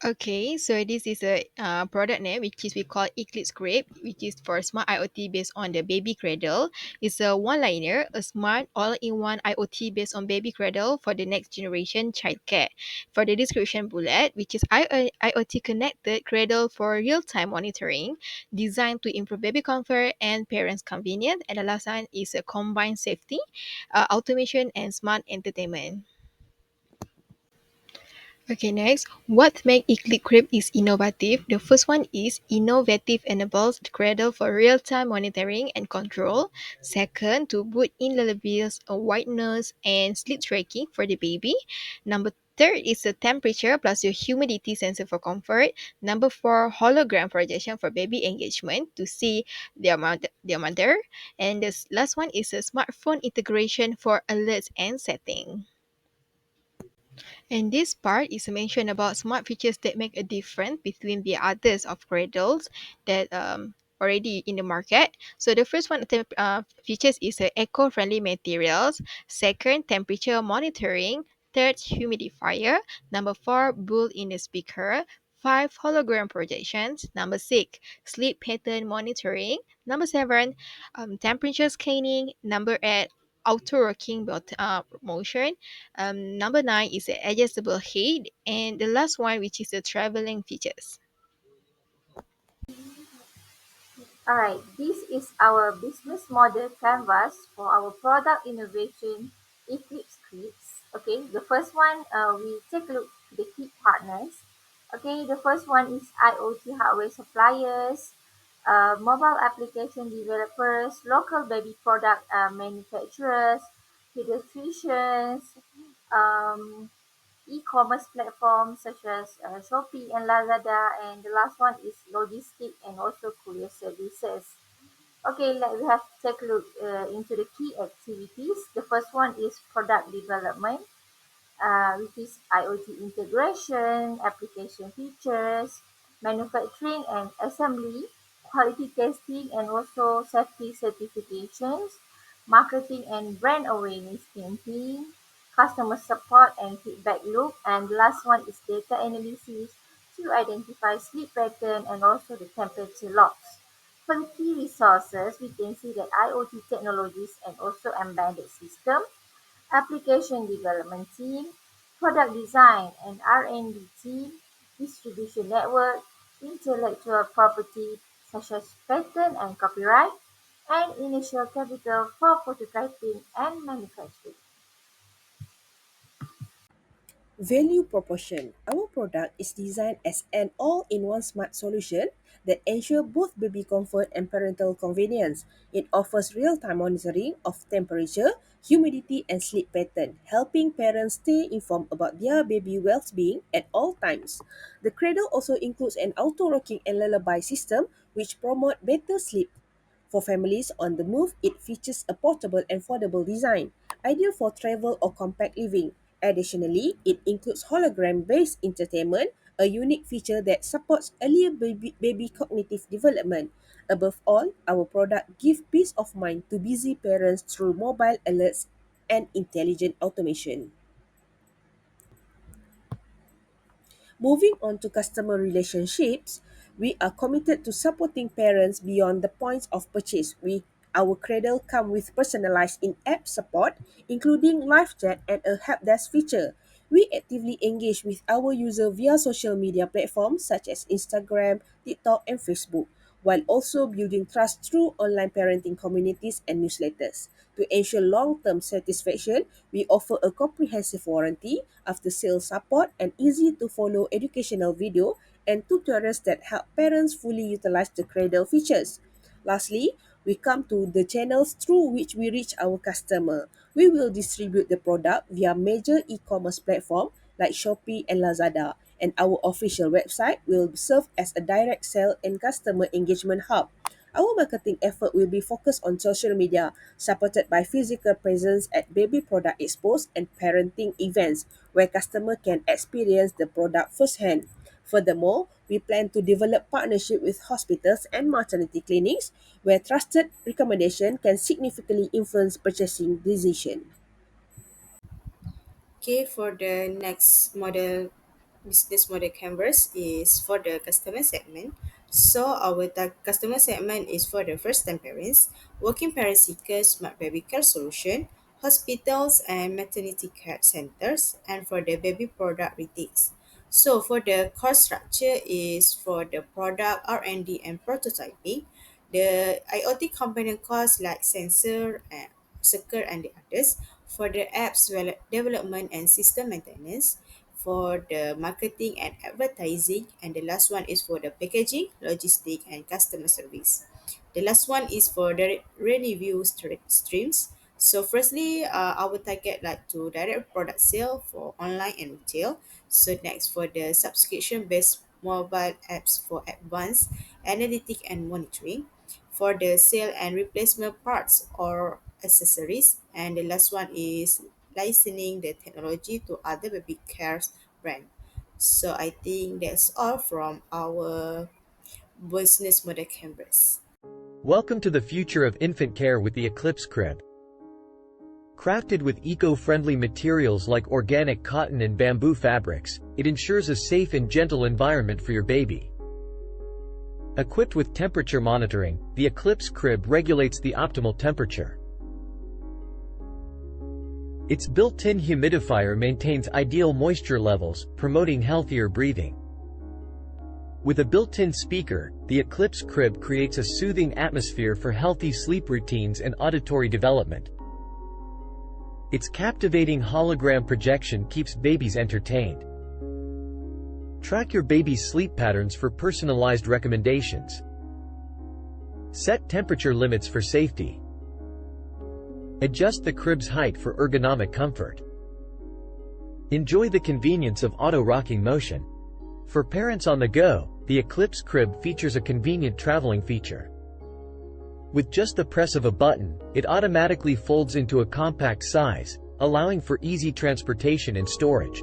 Okay, so this is a product name which is we call Eclipse Grape, which is for smart IoT based on the baby cradle. It's a one-liner, a smart all-in-one IoT based on baby cradle for the next generation childcare. For the description bullet, which is IoT connected cradle for real-time monitoring, designed to improve baby comfort and parents' convenience. And the last one is a combined safety, automation, and smart entertainment. Okay, next, what makes Eclipse is innovative? The first one is innovative enables the cradle for real-time monitoring and control. Second, to put in lullabies, whiteness, and sleep tracking for the baby. Number third is the temperature plus your humidity sensor for comfort. Number four, hologram projection for baby engagement to see their mother. And the last one is a smartphone integration for alerts and setting. And this part is mentioned about smart features that make a difference between the others of Gradles that already in the market. So the first one features is eco-friendly materials. Second, temperature monitoring. Third, humidifier. Number four, built in the speaker. Five, hologram projections. Number six, sleep pattern monitoring. Number seven, temperature scanning. Number eight, auto rocking motion. Number nine is the adjustable height, and the last one, which is the traveling features. All right, this is our business model canvas for our product innovation Eclipse Scripts. Okay, the first one, we take a look at the key partners. Okay, the first one is IoT hardware suppliers, mobile application developers, local baby product manufacturers, pediatricians, um, e-commerce platforms such as Shopee and Lazada, and the last one is logistic and also courier services. Okay, we have to take a look into the key activities. The first one is product development, which is IoT integration, application features, manufacturing and assembly, quality testing, and also safety certifications, marketing and brand awareness campaign, customer support and feedback loop, and the last one is data analysis to identify sleep pattern and also the temperature logs. For the key resources, we can see that IoT technologies and also embedded system, application development team, product design and R&D team, distribution network, intellectual property such as patent and copyright, and initial capital for prototyping and manufacturing. Value proportion. Our product is designed as an all-in-one smart solution that ensures both baby comfort and parental convenience. It offers real-time monitoring of temperature, humidity, and sleep pattern, helping parents stay informed about their baby well-being at all times. The cradle also includes an auto-rocking and lullaby system which promote better sleep. For families on the move, it features a portable and foldable design, ideal for travel or compact living. Additionally, it includes hologram-based entertainment, a unique feature that supports earlier baby cognitive development. Above all, our product gives peace of mind to busy parents through mobile alerts and intelligent automation. Moving on to customer relationships, we are committed to supporting parents beyond the points of purchase. Our Cradle come with personalized in-app support, including live chat and a help desk feature. We actively engage with our user via social media platforms such as Instagram, TikTok, and Facebook, while also building trust through online parenting communities and newsletters. To ensure long-term satisfaction, we offer a comprehensive warranty, after-sales support, and easy-to-follow educational video and tutorials that help parents fully utilize the Cradle features. Lastly, we come to the channels through which we reach our customer. We will distribute the product via major e-commerce platform like Shopee and Lazada, and our official website will serve as a direct sale and customer engagement hub. Our marketing effort will be focused on social media, supported by physical presence at baby product expos and parenting events, where customer can experience the product firsthand. Furthermore, we plan to develop partnership with hospitals and maternity clinics where trusted recommendation can significantly influence purchasing decision. Okay, for the next model business model canvas is for the customer segment. So our customer segment is for the first-time parents, working parent seekers, smart baby care solution, hospitals and maternity care centers, and for the baby product retails. So for the cost structure is for the product R&D and prototyping, the IoT component costs like sensor and circuit and the others, for the apps development and system maintenance, for the marketing and advertising, and the last one is for the packaging, logistic, and customer service. The last one is for the revenue streams. So firstly, I would target like to direct product sale for online and retail. So next for the subscription based mobile apps for advanced analytic and monitoring, for the sale and replacement parts or accessories, and the last one is licensing the technology to other baby care brand. So I think that's all from our business model canvas. Welcome to the future of infant care with the Eclipse crib. Crafted with eco-friendly materials like organic cotton and bamboo fabrics, it ensures a safe and gentle environment for your baby. Equipped with temperature monitoring, the Eclipse crib regulates the optimal temperature. Its built-in humidifier maintains ideal moisture levels, promoting healthier breathing. With a built-in speaker, the Eclipse crib creates a soothing atmosphere for healthy sleep routines and auditory development. Its captivating hologram projection keeps babies entertained. Track your baby's sleep patterns for personalized recommendations. Set temperature limits for safety. Adjust the crib's height for ergonomic comfort. Enjoy the convenience of auto-rocking motion. For parents on the go, the Eclipse crib features a convenient traveling feature. With just the press of a button, it automatically folds into a compact size, allowing for easy transportation and storage.